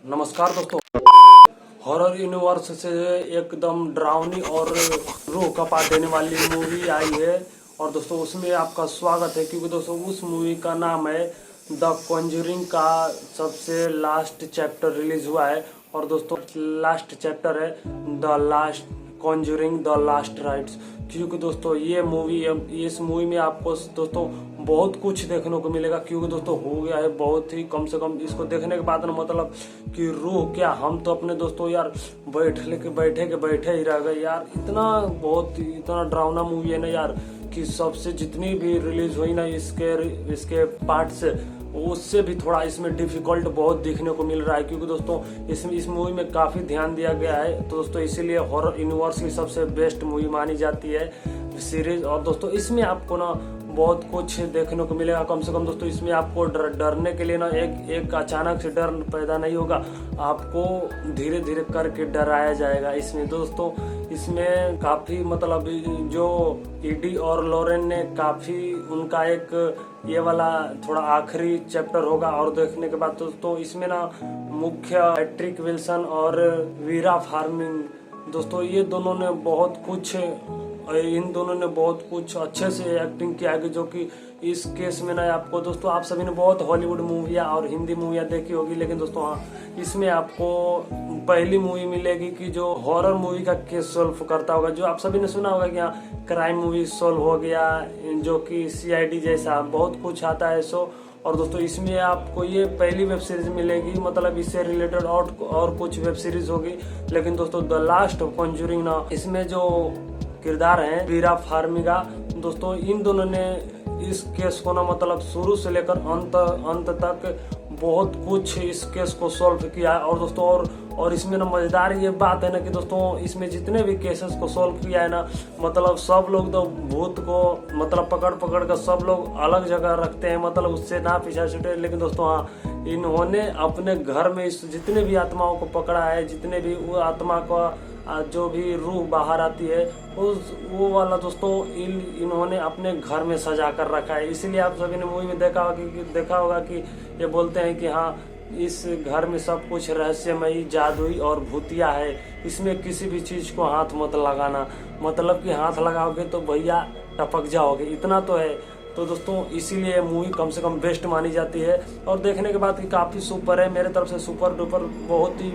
नमस्कार दोस्तों। Horror universe से एकदम डरावनी और रूह कपा देने वाली मूवी आई है और दोस्तों उसमें आपका स्वागत है, क्योंकि दोस्तों उस मूवी का नाम है द कॉन्जरिंग का सबसे लास्ट चैप्टर रिलीज हुआ है। और दोस्तों लास्ट चैप्टर है the last Conjuring the last rites, क्योंकि दोस्तों ये मूवी, इस मूवी में आपको दोस्तों बहुत कुछ देखने को मिलेगा। क्योंकि दोस्तों हो गया है बहुत ही, कम से कम इसको देखने के बाद ना मतलब कि रूह क्या, हम तो अपने दोस्तों यार बैठे ही रह गए यार। इतना डरावना मूवी है ना यार कि सबसे जितनी भी रिलीज हुई ना इसके पार्ट्स, उससे भी थोड़ा इसमें डिफिकल्ट बहुत देखने को मिल रहा है। क्योंकि दोस्तों इस मूवी में काफी ध्यान दिया गया है, तो दोस्तों इसीलिए हॉरर यूनिवर्स की सबसे बेस्ट मूवी मानी जाती है सीरीज। और दोस्तों इसमें आपको ना बहुत कुछ देखने को मिलेगा। कम से कम दोस्तों इसमें आपको डरने के लिए ना एक अचानक से डर पैदा नहीं होगा, आपको धीरे धीरे करके डराया जाएगा। इसमें दोस्तों इसमें काफी मतलब जो ईडी और लॉरेन ने काफी उनका एक ये वाला थोड़ा आखिरी चैप्टर होगा। और देखने के बाद दोस्तों इसमें ना मुख्य पैट्रिक विल्सन और वीरा फार्मिंग, दोस्तों ये दोनों ने बहुत कुछ अच्छे से एक्टिंग किया है। जो कि इस केस में ना आपको दोस्तों, आप सभी ने बहुत हॉलीवुड मूवियाँ और हिंदी मूवियाँ देखी होगी, लेकिन दोस्तों हाँ इसमें आपको पहली मूवी मिलेगी कि जो हॉरर मूवी का केस सॉल्व करता होगा। जो आप सभी ने सुना होगा कि यहाँ क्राइम मूवी सॉल्व हो गया, जो कि सीआईडी जैसा बहुत कुछ आता है सो। और दोस्तों इसमें आपको ये पहली वेब सीरीज मिलेगी, मतलब इससे रिलेटेड और कुछ वेब सीरीज होगी। लेकिन दोस्तों द लास्ट कॉन्जरिंग ना, इसमें जो किरदार हैं वीरा फार्मिगा, दोस्तों इन दोनों ने इस केस को ना मतलब शुरू से लेकर अंत तक बहुत कुछ इस केस को सॉल्व किया है। और दोस्तों और इसमें ना मजेदार ये बात है ना कि दोस्तों इसमें जितने भी केसेस को सॉल्व किया है ना, मतलब सब लोग तो भूत को मतलब पकड़ कर सब लोग अलग जगह रखते हैं, मतलब उससे ना पीछा छूटे। लेकिन दोस्तों हाँ इन्होंने अपने घर में जितने भी आत्माओं को पकड़ा है, जितने भी वो आत्मा का जो भी रूह बाहर आती है वो वाला दोस्तों इन्होंने अपने घर में सजा कर रखा है। इसीलिए आप सभी ने मूवी में देखा होगा कि ये बोलते हैं कि हाँ इस घर में सब कुछ रहस्यमयी, जादुई और भूतिया है, इसमें किसी भी चीज को हाथ मत लगाना, मतलब कि हाथ लगाओगे तो भैया टपक जाओगे, इतना तो है। तो दोस्तों इसीलिए मूवी कम से कम बेस्ट मानी जाती है। और देखने के बाद की काफी सुपर है, मेरे तरफ से सुपर डुपर बहुत ही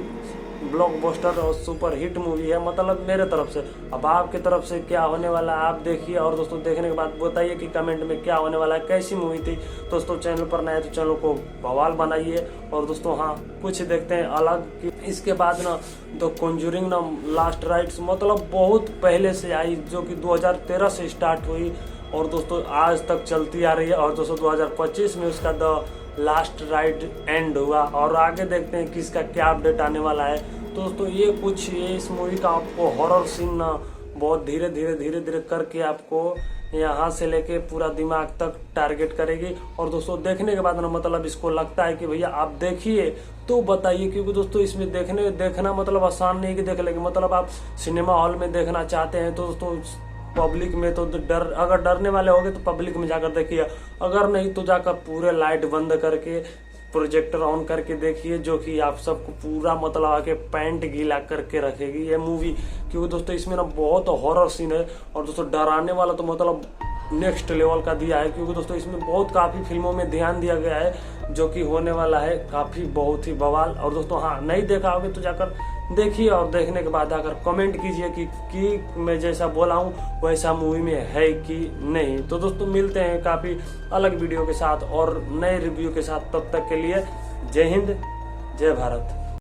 ब्लॉकबस्टर और सुपर हिट मूवी है, मतलब मेरे तरफ से। अब आपकी तरफ से क्या होने वाला है आप देखिए, और दोस्तों देखने के बाद बताइए कि कमेंट में क्या होने वाला है, कैसी मूवी थी। दोस्तों चैनल पर नए तो चैनल को बवाल बनाइए। और दोस्तों हाँ कुछ देखते हैं अलग। इसके बाद ना द कॉन्जरिंग ना लास्ट राइट्स, मतलब बहुत पहले से आई, जो कि 2013 से स्टार्ट हुई और दोस्तों आज तक चलती आ रही है। और दोस्तों 2025 में उसका द लास्ट राइड एंड हुआ, और आगे देखते हैं कि इसका क्या अपडेट आने वाला है। तो दोस्तों ये इस मूवी का आपको हॉरर सीन ना बहुत धीरे धीरे करके आपको यहाँ से लेके पूरा दिमाग तक टारगेट करेगी। और दोस्तों देखने के बाद ना मतलब इसको लगता है कि भैया आप देखिए तो बताइए, क्योंकि दोस्तों इसमें देखना मतलब आसान नहीं कि देख लेंगे, मतलब आप सिनेमा हॉल में देखना चाहते हैं तो दोस्तों पब्लिक में तो अगर डरने वाले होंगे तो पब्लिक में जाकर देखिए, अगर नहीं तो जाकर पूरे लाइट बंद करके प्रोजेक्टर ऑन करके देखिए, जो कि आप सबको पूरा मतलब आके पैंट गीला करके रखेगी ये मूवी। क्योंकि दोस्तों इसमें ना बहुत हॉरर सीन है, और दोस्तों डराने वाला तो मतलब नेक्स्ट लेवल का दिया है। क्योंकि दोस्तों इसमें बहुत काफी फिल्मों में ध्यान दिया गया है, जो कि होने वाला है काफी बहुत ही बवाल। और दोस्तों हाँ नहीं देखा होगे तो जाकर देखिए, और देखने के बाद आकर कमेंट कीजिए कि मैं जैसा बोला हूँ वैसा मूवी में है कि नहीं। तो दोस्तों मिलते हैं काफी अलग वीडियो के साथ और नए रिव्यू के साथ, तब तक के लिए जय हिंद जय भारत।